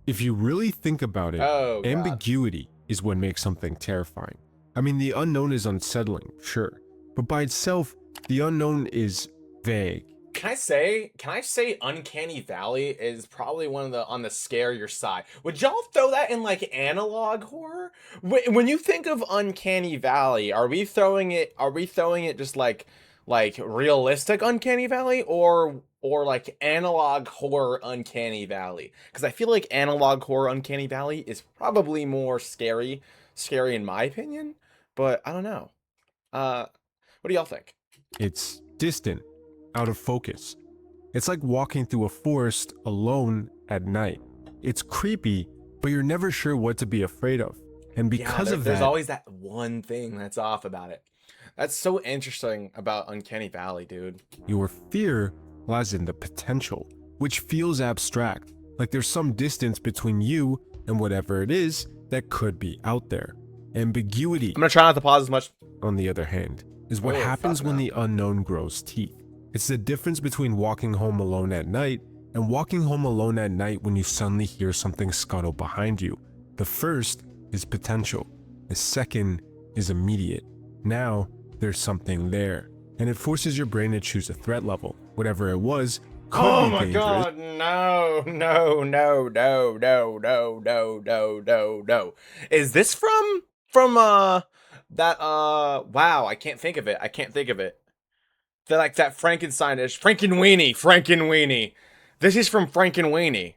If you really think about it, Oh God. ambiguity is what makes something terrifying. I mean, the unknown is unsettling, sure, but by itself, the unknown is vague. Can I say Uncanny Valley is probably one of the on the scarier side. Would y'all throw that in like analog horror? When you think of Uncanny Valley, are we throwing it just like realistic Uncanny Valley or like analog horror Uncanny Valley? Because I feel like analog horror Uncanny Valley is probably more scary in my opinion, but I don't know. Uh what do y'all think? It's distant, out of focus. It's like walking through a forest alone at night. It's creepy, but you're never sure what to be afraid of. And Yeah, because of there's that, always that one thing that's off about it. That's so interesting about Uncanny Valley, dude. your fear lies in the potential, which feels abstract, like there's some distance between you and whatever it is that could be out there. Ambiguity, I'm gonna try not to pause as much. on the other hand, is what Oh, happens fuck when no. the unknown grows teeth. It's the difference between walking home alone at night and walking home alone at night when you suddenly hear something scuttle behind you. The first is potential, the second is immediate. Now, there's something there, and it forces your brain to choose a threat level. Whatever it was could Oh be my dangerous. god, no, no, no, no, no, no, no, no, no, no. Is this from that wow, I can't think of it. I can't think of it. They're like that Frankenstein-ish Frankenweenie. This is from Frankenweenie.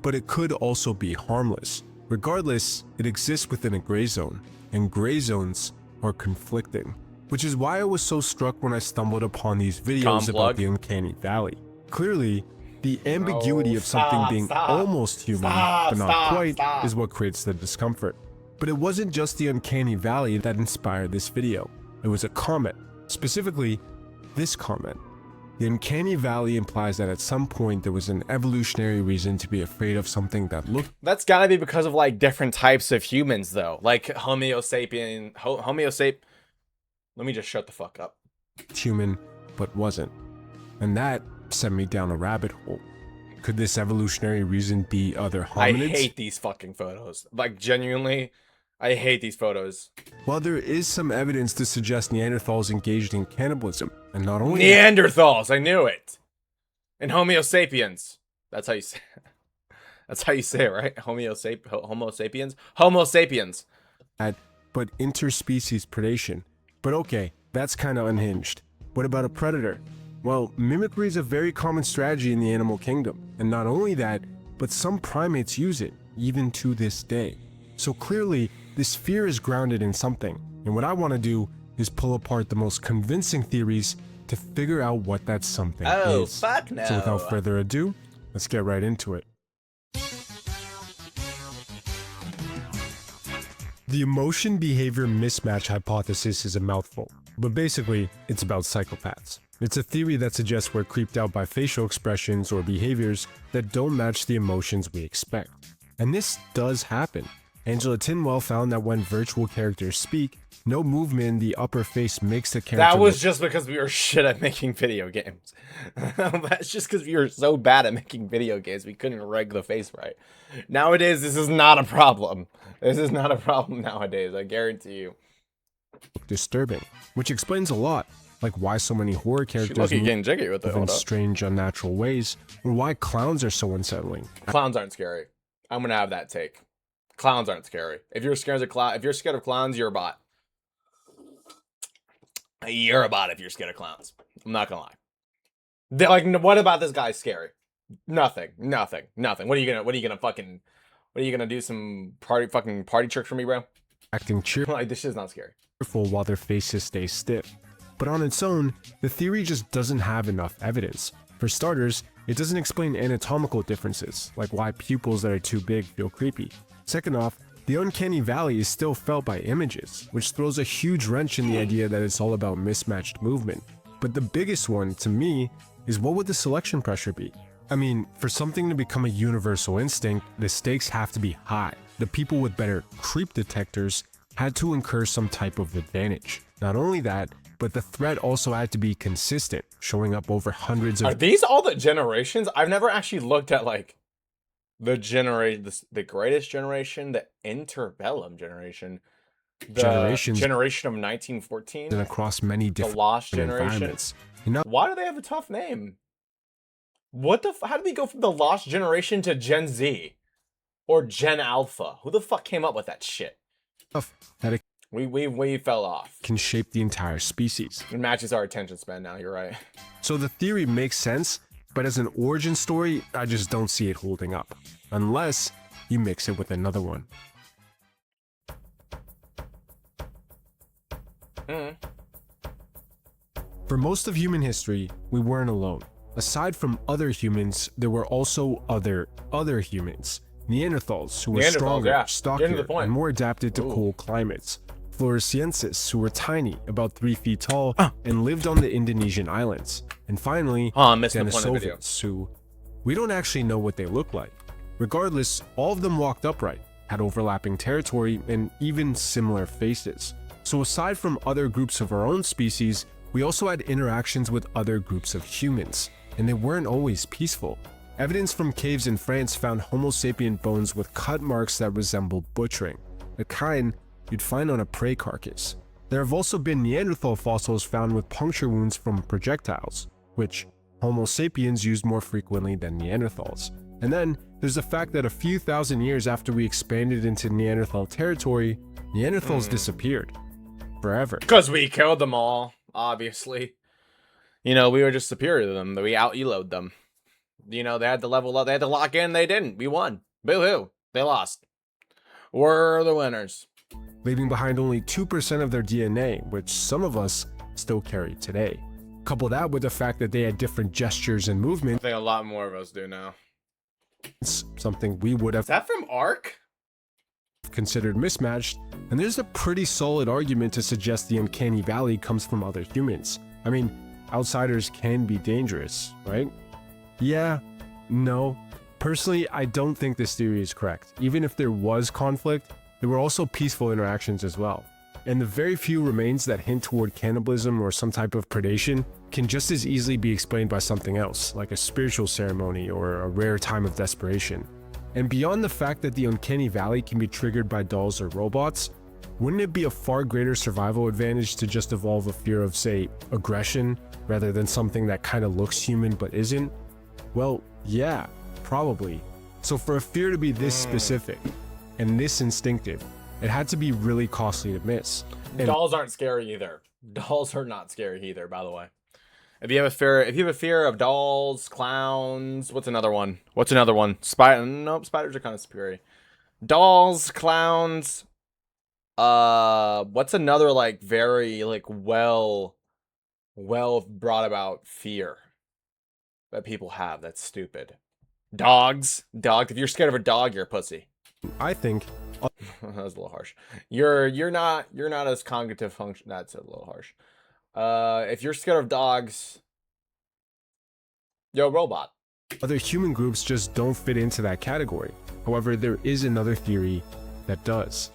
But it could also be harmless. Regardless, it exists within a gray zone, and gray zones are conflicting, which is why I was so struck when I stumbled upon these videos about Plug. the Uncanny Valley. Clearly, the ambiguity of something stop, being stop. almost human Stop, but not stop, quite stop. is what creates the discomfort. But it wasn't just the Uncanny Valley that inspired this video. It was a comment, specifically this comment. The Uncanny Valley implies that at some point there was an evolutionary reason to be afraid of something that looked That's gotta be because of like different types of humans, though. Like Homo sapien, Let me just shut the fuck up. human but wasn't. And that sent me down a rabbit hole. Could this evolutionary reason be other I hominids? hate these fucking photos. Like genuinely, I hate these photos. While there is some evidence to suggest Neanderthals engaged in cannibalism, and not only that, Neanderthals, I knew it. And Homo sapiens. That's how you say. That's how you say it, right? Homo sapiens. Homo sapiens. but interspecies predation. But okay, that's kinda unhinged. What about a predator? Well, mimicry is a very common strategy in the animal kingdom, and not only that, but some primates use it, even to this day. So clearly, this fear is grounded in something, and what I want to do is pull apart the most convincing theories to figure out what that something Oh, is. fuck no. So without further ado, let's get right into it. The emotion behavior mismatch hypothesis is a mouthful, but basically, it's about psychopaths. It's a theory that suggests we're creeped out by facial expressions or behaviors that don't match the emotions we expect. And this does happen. Angela Tinwell found that when virtual characters speak, no movement in the upper face makes the character That was look just because we were shit at making video games. That's just because we were so bad at making video games, we couldn't reg the face right. Nowadays, this is not a problem. This is not a problem nowadays, I guarantee you. disturbing, which explains a lot, like why so many horror characters Look, move getting jiggy with it. in Hold up. strange, unnatural ways, or why clowns are so unsettling. Clowns aren't scary. I'm gonna have that take. Clowns aren't scary. If you're scared of clowns, you're a bot. You're a bot if you're scared of clowns. I'm not gonna lie. They're like, what about this guy's scary? Nothing. What are you gonna do? Some party tricks for me, bro? Acting cheerful Like, this shit's not scary. while their faces stay stiff. But on its own, the theory just doesn't have enough evidence. For starters, it doesn't explain anatomical differences, like why pupils that are too big feel creepy. Second off, the uncanny valley is still felt by images, which throws a huge wrench in the idea that it's all about mismatched movement. But the biggest one, to me, is what would the selection pressure be? I mean, for something to become a universal instinct, the stakes have to be high. The people with better creep detectors had to incur some type of advantage. Not only that, but the threat also had to be consistent, showing up over hundreds Are of these all the generations? I've never actually looked at like the greatest generation, the interbellum generation, the Generations generation of and 1914, across many the different lost generation. environments. You know, Why do they have a tough name? How did we go from the lost generation to Gen Z or Gen Alpha? Who the fuck came up with that shit? stuff that it We fell off. can shape the entire species. It matches our attention span now. You're right. So the theory makes sense, but as an origin story, I just don't see it holding up. Unless you mix it with another one. For most of human history, we weren't alone. Aside from other humans, there were also other humans. Neanderthals, who were stronger, Getting to stockier, the point. and more adapted to cold climates. Floresiensis, who were tiny, about 3 feet tall, and lived on the Indonesian islands. And finally, I missed the point of the video. Denisovans, who we don't actually know what they look like. Regardless, all of them walked upright, had overlapping territory, and even similar faces. So aside from other groups of our own species, we also had interactions with other groups of humans, and they weren't always peaceful. Evidence from caves in France found Homo sapien bones with cut marks that resemble butchering, the kind you'd find on a prey carcass. There have also been Neanderthal fossils found with puncture wounds from projectiles, which Homo sapiens used more frequently than Neanderthals. And then there's the fact that a few thousand years after we expanded into Neanderthal territory, Neanderthals disappeared. Forever. Because we killed them all, obviously. You know, we were just superior to them. We out-eloed them. You know, they had to level up. They had to lock in. They didn't. We won. Boo-hoo. They lost. We're the winners. Leaving behind only 2% of their DNA, which some of us still carry today. Couple that with the fact that they had different gestures and I movements, think a lot more of us do now. something we would have Is that from Ark? considered mismatched, and there's a pretty solid argument to suggest the Uncanny Valley comes from other humans. I mean, outsiders can be dangerous, right? Yeah, no. Personally, I don't think this theory is correct. Even if there was conflict, there were also peaceful interactions as well. And the very few remains that hint toward cannibalism or some type of predation can just as easily be explained by something else, like a spiritual ceremony or a rare time of desperation. And beyond the fact that the Uncanny Valley can be triggered by dolls or robots, wouldn't it be a far greater survival advantage to just evolve a fear of, say, aggression, rather than something that kind of looks human but isn't? Well, yeah, probably. So for a fear to be this specific and this instinctive, it had to be really costly to miss. And Dolls aren't scary either. Dolls are not scary either, by the way. If you have a fear of dolls, clowns, what's another one? Nope, spiders are kind of scary. Dolls, clowns. What's another like very like well brought about fear that people have that's stupid? Dogs. If you're scared of a dog, you're a pussy. I think That was a little harsh. You're not as cognitive function. That's a little harsh. If you're scared of dogs, you're a robot. other human groups just don't fit into that category. However, there is another theory that does.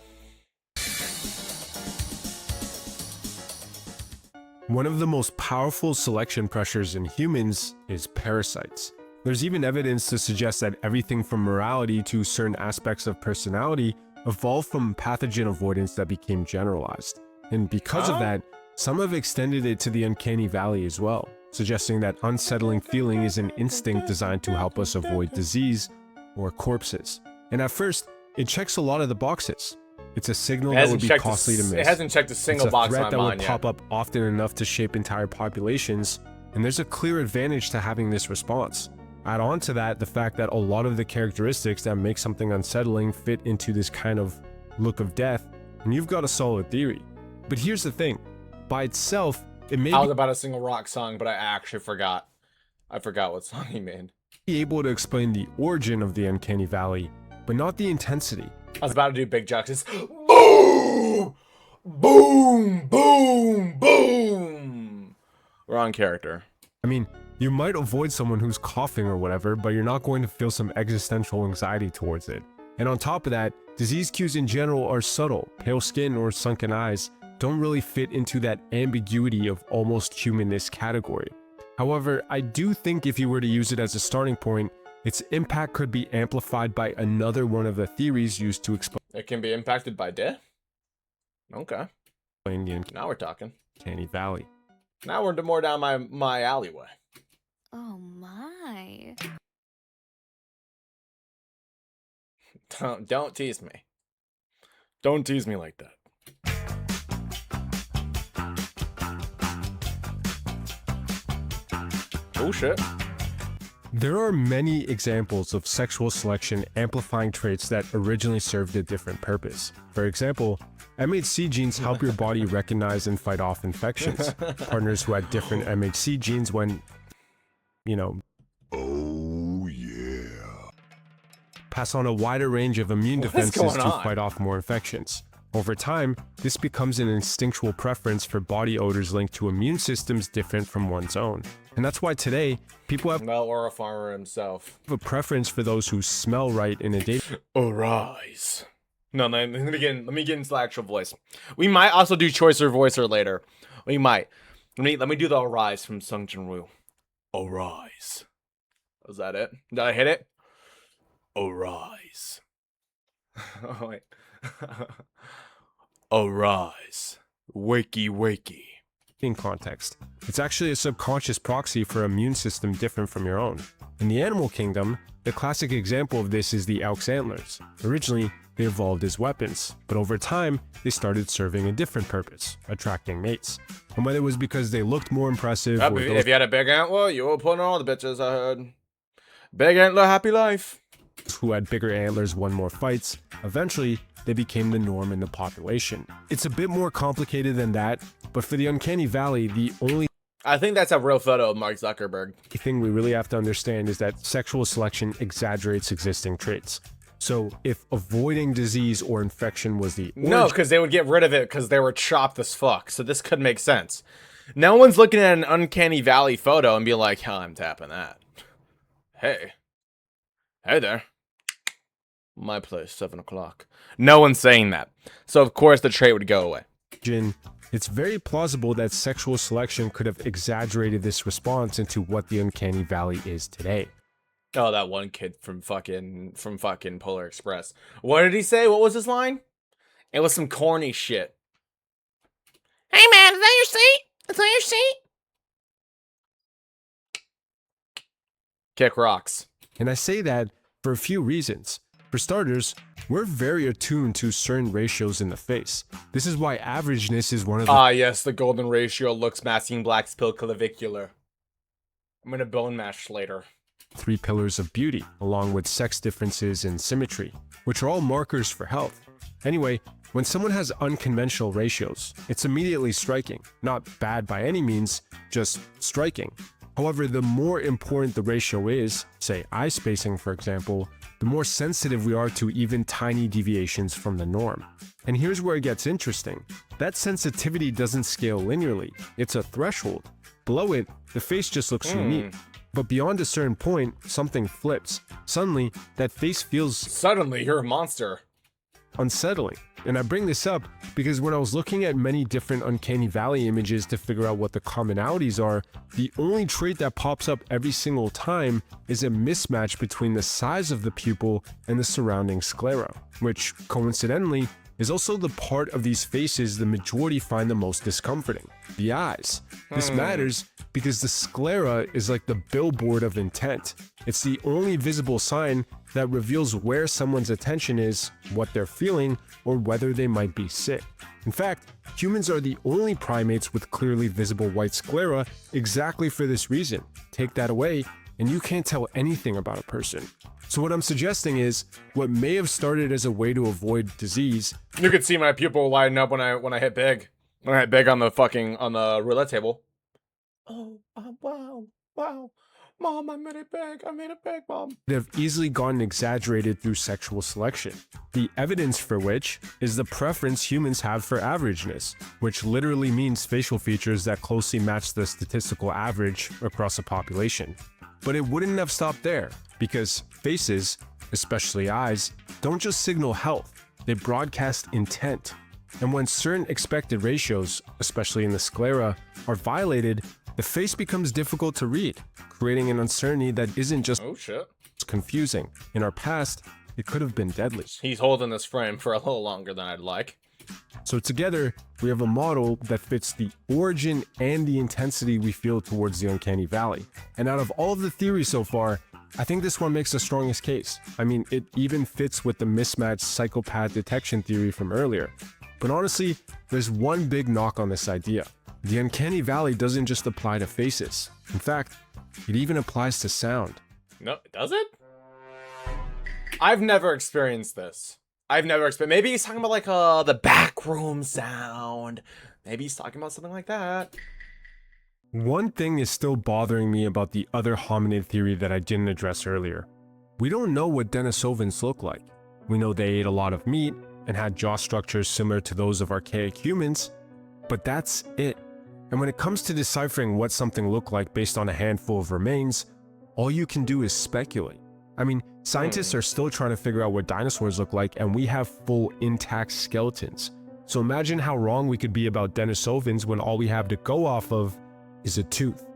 One of the most powerful selection pressures in humans is parasites. There's even evidence to suggest that everything from morality to certain aspects of personality evolved from pathogen avoidance that became generalized. And because of that, some have extended it to the Uncanny Valley as well, suggesting that unsettling feeling is an instinct designed to help us avoid disease or corpses. And at first, it checks a lot of the boxes. It's a signal that would be costly to miss. It hasn't checked a single box in my It's a threat that mind would yet. pop up often enough to shape entire populations, and there's a clear advantage to having this response. Add on to that the fact that a lot of the characteristics that make something unsettling fit into this kind of look of death, and you've got a solid theory. But here's the thing, by itself, it may I was about a single rock song, but I actually forgot. I forgot what song he made. be able to explain the origin of the Uncanny Valley, but not the intensity. I was about to do Big Justice. Boom! Boom! Boom! Boom! Wrong character. I mean, you might avoid someone who's coughing or whatever, but you're not going to feel some existential anxiety towards it. And on top of that, disease cues in general are subtle. Pale skin or sunken eyes don't really fit into that ambiguity of almost humanness category. However, I do think if you were to use it as a starting point, its impact could be amplified by another one of the theories used to It can be impacted by death? Okay. explain the Now we're talking. Uncanny Valley. Now we're more down my alleyway. Oh my. Don't tease me. Don't tease me like that. Oh shit. There are many examples of sexual selection amplifying traits that originally served a different purpose. For example, MHC genes help your body recognize and fight off infections. Partners who had different MHC genes when, Oh, yeah. pass on a wider range of immune What is defenses going to on? fight off more infections. Over time, this becomes an instinctual preference for body odors linked to immune systems different from one's own. And that's why today, people have Well, or a farmer himself. a preference for those who smell right in a date. Arise. No, let me get into the actual voice. We might also do choicer voicer later. We might. Let me do the arise from Sung Jin Woo. Arise. Was that it? Did I hit it? Arise. Oh wait. Arise. Wakey wakey. In context. It's actually a subconscious proxy for an immune system different from your own. In the animal kingdom, the classic example of this is the elk's antlers. Originally, they evolved as weapons, but over time, they started serving a different purpose, attracting mates. And whether it was because they looked more impressive or those If you had a big antler, you were putting all the bitches I heard. Big antler, happy life. who had bigger antlers won more fights, eventually they became the norm in the population. It's a bit more complicated than that, but for the Uncanny Valley, the only I think that's a real photo of Mark Zuckerberg. thing we really have to understand is that sexual selection exaggerates existing traits. So if avoiding disease or infection was the No, because they would get rid of it because they were chopped as fuck. So this could make sense. No one's looking at an Uncanny Valley photo and be like, "Hell, I'm tapping that." Hey there. My place, 7 o'clock. No one's saying that. So of course the trait would go away. origin, it's very plausible that sexual selection could have exaggerated this response into what the Uncanny Valley is today. Oh, that one kid from fucking Polar Express. What did he say? What was his line? It was some corny shit. Hey man, is that your seat? Is that your seat? Kick rocks. And I say that for a few reasons. For starters, we're very attuned to certain ratios in the face. This is why averageness is one of the Ah, yes, the golden ratio looks masking black's pill clavicular. I'm gonna bone mash later. 3 pillars of beauty, along with sex differences and symmetry, which are all markers for health. Anyway, when someone has unconventional ratios, it's immediately striking. Not bad by any means, just striking. However, the more important the ratio is, say eye spacing for example, the more sensitive we are to even tiny deviations from the norm. And here's where it gets interesting. That sensitivity doesn't scale linearly, it's a threshold. Below it, the face just looks unique. But beyond a certain point, something flips. Suddenly, that face feels Suddenly, you're a monster. unsettling. And I bring this up because when I was looking at many different Uncanny Valley images to figure out what the commonalities are, the only trait that pops up every single time is a mismatch between the size of the pupil and the surrounding sclera, which coincidentally is also the part of these faces the majority find the most discomforting, the eyes. This matters because the sclera is like the billboard of intent. It's the only visible sign that reveals where someone's attention is, what they're feeling, or whether they might be sick. In fact, humans are the only primates with clearly visible white sclera exactly for this reason. Take that away, and you can't tell anything about a person. So what I'm suggesting is, what may have started as a way to avoid disease You could see my pupil lighten up when I hit big. When I hit big on the roulette table. Oh, wow. Mom, I made it big, Mom. could have easily gotten exaggerated through sexual selection. The evidence for which is the preference humans have for averageness, which literally means facial features that closely match the statistical average across a population. But it wouldn't have stopped there, because faces, especially eyes, don't just signal health, they broadcast intent. And when certain expected ratios, especially in the sclera, are violated, the face becomes difficult to read, creating an uncertainty that isn't just Oh shit. confusing. In our past, it could have been deadly. He's holding this frame for a little longer than I'd like. So together, we have a model that fits the origin and the intensity we feel towards the Uncanny Valley. And out of all of the theories so far, I think this one makes the strongest case. I mean, it even fits with the mismatched psychopath detection theory from earlier. But honestly, there's one big knock on this idea. The Uncanny Valley doesn't just apply to faces. In fact, it even applies to sound. No, does it? I've never experienced this. Maybe he's talking about like the backroom sound. Maybe he's talking about something like that. One thing is still bothering me about the other hominid theory that I didn't address earlier. We don't know what Denisovans look like. We know they ate a lot of meat and had jaw structures similar to those of archaic humans, but that's it. And when it comes to deciphering what something looked like based on a handful of remains, all you can do is speculate. I mean, scientists are still trying to figure out what dinosaurs look like, and we have full intact skeletons. So imagine how wrong we could be about Denisovans when all we have to go off of is a tooth,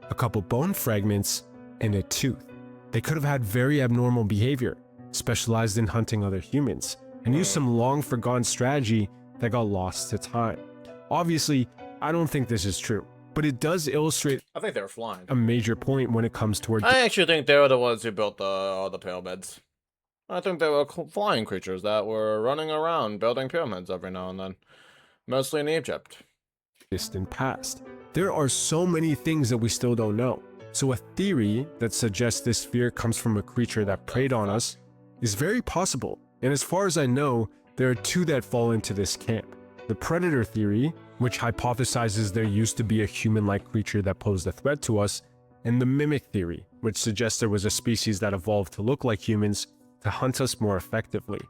a couple bone fragments, and a tooth. They could have had very abnormal behavior, specialized in hunting other humans, and used some long forgotten strategy that got lost to time. Obviously, I don't think this is true, but it does illustrate I think they were flying. a major point when it comes toward I actually think they were the ones who built the pyramids. I think they were flying creatures that were running around building pyramids every now and then. Mostly in Egypt. distant past. There are so many things that we still don't know. So a theory that suggests this fear comes from a creature that preyed on us is very possible. And as far as I know, there are two that fall into this camp. The predator theory, which hypothesizes there used to be a human-like creature that posed a threat to us, and the mimic theory, which suggests there was a species that evolved to look like humans to hunt us more effectively.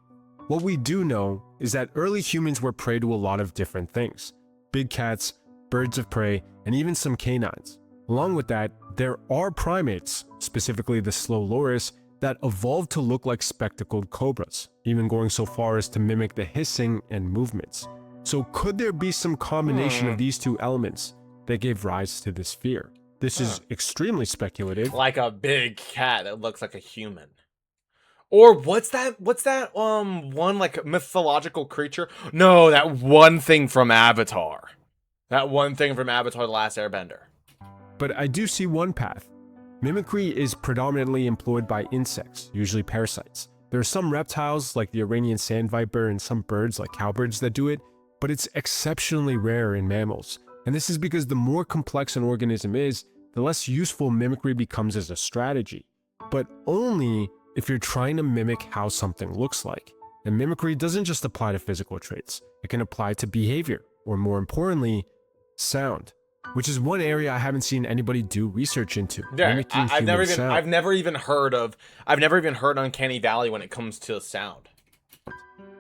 What we do know is that early humans were prey to a lot of different things. Big cats, birds of prey, and even some canines. Along with that, there are primates, specifically the slow loris, that evolved to look like spectacled cobras, even going so far as to mimic the hissing and movements. So could there be some combination of these two elements that gave rise to this fear? This is extremely speculative. Like a big cat that looks like a human. Or what's that one like mythological creature? No, that one thing from Avatar. That one thing from Avatar: The Last Airbender. But I do see one path. Mimicry is predominantly employed by insects, usually parasites. There are some reptiles like the Iranian sand viper and some birds like cowbirds that do it, but it's exceptionally rare in mammals. And this is because the more complex an organism is, the less useful mimicry becomes as a strategy. But only if you're trying to mimic how something looks like. And mimicry doesn't just apply to physical traits. It can apply to behavior, or more importantly, sound, which is one area I haven't seen anybody do research into. Yeah, I've never Mimicking even heard Uncanny Valley when it comes to sound.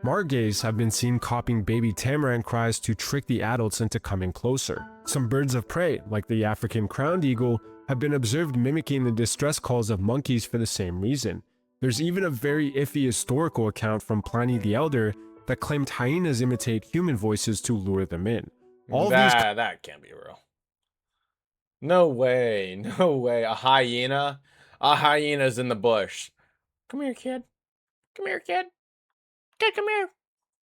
Margays have been seen copying baby tamarin cries to trick the adults into coming closer. Some birds of prey, like the African crowned eagle, have been observed mimicking the distress calls of monkeys for the same reason. There's even a very iffy historical account from Pliny the Elder that claimed hyenas imitate human voices to lure them in. That can't be real. No way, no way. A hyena's in the bush. Come here, kid. Come here, kid. Kid, come here.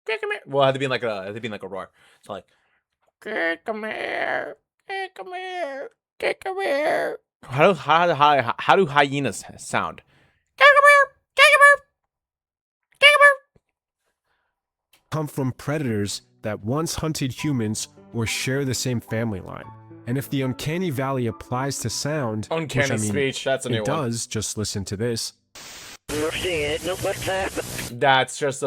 Kid, come here. Well, it had to be like a roar. It's like, kid, come here. Kid, come here. Kid, come here. How do hyenas sound? Kid, come here. Kid, come here. Kid, come here. come from predators that once hunted humans or share the same family line. And if the Uncanny Valley applies to sound, Uncanny speech, that's a new it one. does, just listen to this. That's just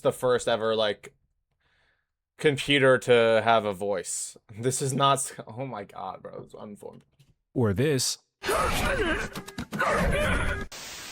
the first ever like computer to have a voice. This is not. Oh my god, bro, it's unformed. Or this.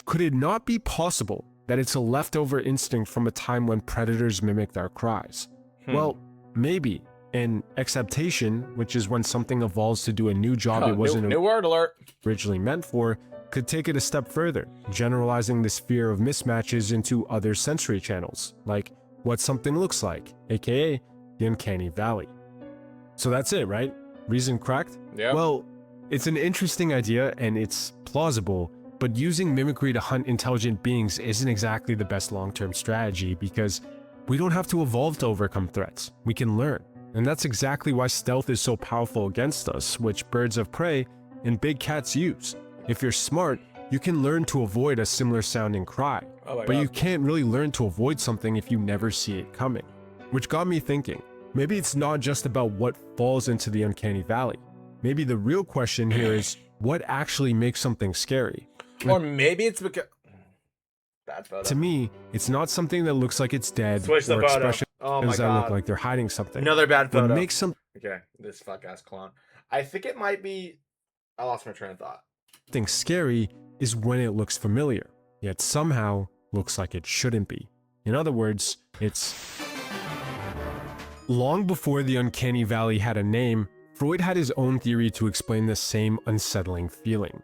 Could it not be possible that it's a leftover instinct from a time when predators mimicked our cries? Well, maybe. And acceptation, which is when something evolves to do a new job it wasn't new word alert. originally meant for, could take it a step further, generalizing this fear of mismatches into other sensory channels, like what something looks like, aka the Uncanny Valley. So that's it, right? Reason cracked? Yeah. Well, it's an interesting idea and it's plausible, But using mimicry to hunt intelligent beings isn't exactly the best long-term strategy because we don't have to evolve to overcome threats. We can learn. And that's exactly why stealth is so powerful against us, which birds of prey and big cats use. If you're smart, you can learn to avoid a similar sounding cry. Oh my But God. you can't really learn to avoid something if you never see it coming. Which got me thinking, maybe it's not just about what falls into the uncanny valley. Maybe the real question here is, what actually makes something scary? Or maybe it's because... Bad photo. To me, it's not something that looks like it's dead Switch the or photo. expressions Oh my that look God. like they're hiding something. Another bad What photo. makes something Okay, this fuck-ass clown. I think it might be... I lost my train of thought. scary is when it looks familiar, yet somehow looks like it shouldn't be. In other words, it's... Long before the uncanny valley had a name, Freud had his own theory to explain the same unsettling feeling.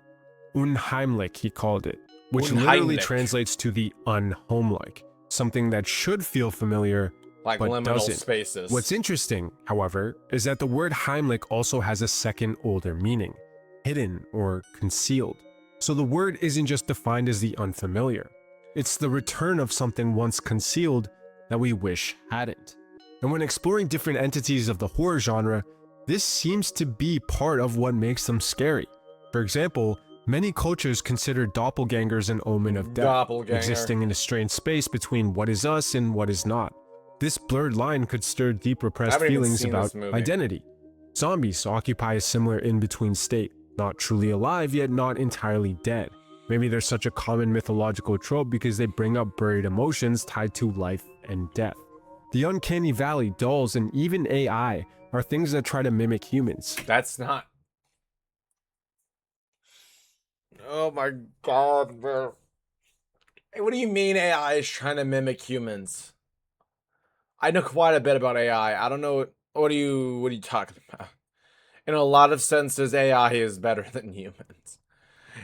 Unheimlich, he called it, which literally Unheimlich. translates to the unhomelike, something that should feel familiar, Like but liminal doesn't. spaces. What's interesting, however, is that the word Heimlich also has a second older meaning, hidden or concealed. So the word isn't just defined as the unfamiliar. It's the return of something once concealed that we wish hadn't. And when exploring different entities of the horror genre, this seems to be part of what makes them scary. For example, many cultures consider doppelgangers an omen of death, Doppelganger. existing in a strange space between what is us and what is not. This blurred line could stir deep repressed haven't even feelings seen about this movie. identity. Zombies occupy a similar in-between state, not truly alive yet not entirely dead. Maybe they're such a common mythological trope because they bring up buried emotions tied to life and death. The uncanny valley, dolls, and even AI are things that try to mimic humans. That's not... Oh my God, bro. Hey, what do you mean AI is trying to mimic humans? I know quite a bit about AI. I don't know what are you talking about? In a lot of senses, AI is better than humans.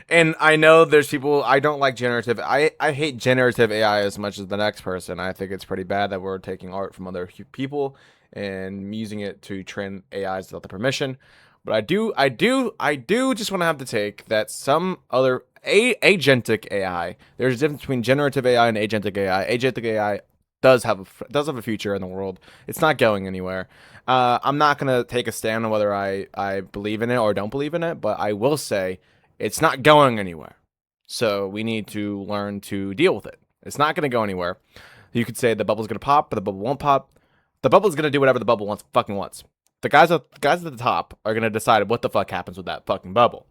And I know there's people, I don't like generative. I hate generative AI as much as the next person. I think it's pretty bad that we're taking art from other people and using it to train AIs without the permission. But I do just want to have the take that some other agentic AI, there's a difference between generative AI and agentic AI. Agentic AI does have a future in the world. It's not going anywhere. I'm not gonna take a stand on whether I believe in it or don't believe in it, but I will say it's not going anywhere. So we need to learn to deal with it. It's not gonna go anywhere. You could say the bubble's gonna pop, but the bubble won't pop. The bubble's gonna do whatever the bubble fucking wants. The guys at the top are gonna decide what the fuck happens with that fucking bubble.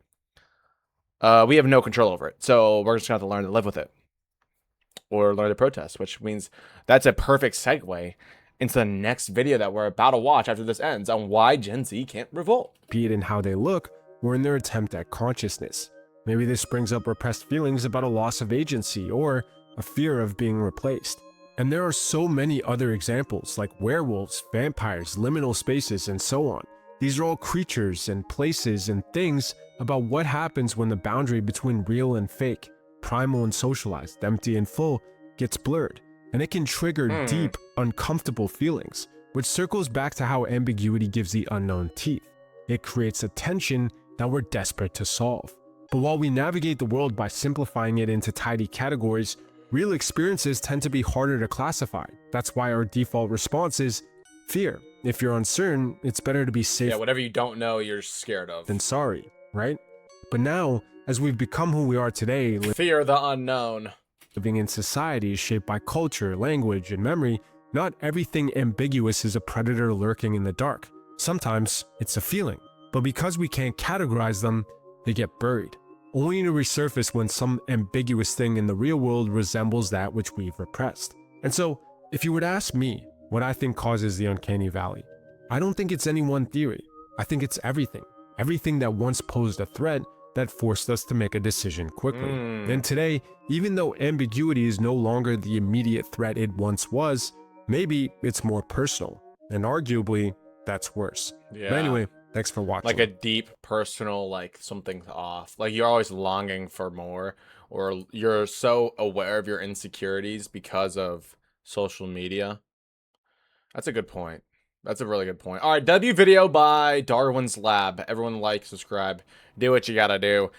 We have no control over it, so we're just gonna have to learn to live with it. Or learn to protest, which means that's a perfect segue into the next video that we're about to watch after this ends on why Gen Z can't revolt. Be it in how they look or in their attempt at consciousness. Maybe this brings up repressed feelings about a loss of agency or a fear of being replaced. And there are so many other examples like werewolves, vampires, liminal spaces, and so on. These are all creatures and places and things about what happens when the boundary between real and fake, primal and socialized, empty and full, gets blurred. And it can trigger deep, uncomfortable feelings, which circles back to how ambiguity gives the unknown teeth. It creates a tension that we're desperate to solve. But while we navigate the world by simplifying it into tidy categories, real experiences tend to be harder to classify. That's why our default response is fear. If you're uncertain, it's better to be safe Yeah, whatever you don't know, you're scared of. than sorry, right? But now, as we've become who we are today, Fear the unknown. living in societies shaped by culture, language, and memory, not everything ambiguous is a predator lurking in the dark. Sometimes it's a feeling, but because we can't categorize them, they get buried, only to resurface when some ambiguous thing in the real world resembles that which we've repressed. And so, if you were to ask me what I think causes the uncanny valley, I don't think it's any one theory. I think it's everything. Everything that once posed a threat that forced us to make a decision quickly. And today, even though ambiguity is no longer the immediate threat it once was, maybe it's more personal. And arguably, that's worse. Yeah. But anyway, thanks for watching. Like a deep personal, like something's off. Like you're always longing for more, or you're so aware of your insecurities because of social media. That's a good point. That's a really good point. All right, W video by Darwin's Lab. Everyone like, subscribe, do what you gotta do.